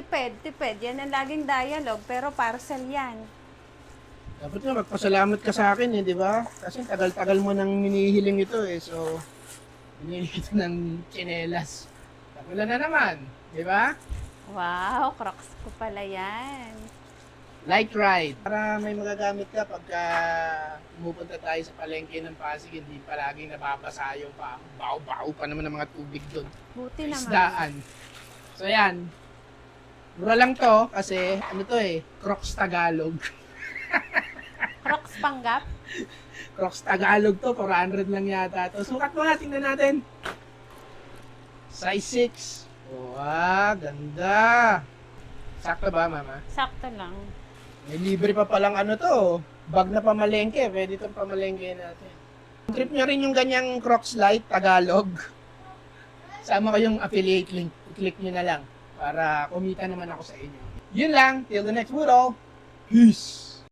Tipid. Yan ang laging dialogue, pero parcel yan. Dapat nga magpasalamat ka sa akin eh, di ba? Kasi tagal-tagal mo nang minihiling ito eh. So, binili kita ng tsinelas. Tagulan na naman, di ba? Wow, Crocs ko pala yan. Light ride. Para may magagamit ka pagka pumupunta tayo sa palengke ng Pasig, hindi palaging nababasa yung pa. Bao-bao pa naman ng mga tubig doon. Buti Sa naman. isdaan. So yan. Mura lang to kasi ano to eh, Crocs Tagalog. Crocs panggap? Crocs Tagalog to, 400 lang yata to. Sukat mo nga, tingnan natin. Size 6. Wow, ganda. Sakto ba, mama? Sakto lang. May libre pa palang ano to, bag na pamalengke, pwede itong pamalengke natin. Trip nyo rin yung ganyang Crocs Lite Tagalog. Sama ko yung affiliate link, i-click nyo na lang para kumita naman ako sa inyo. Yun lang, till the next video. Peace!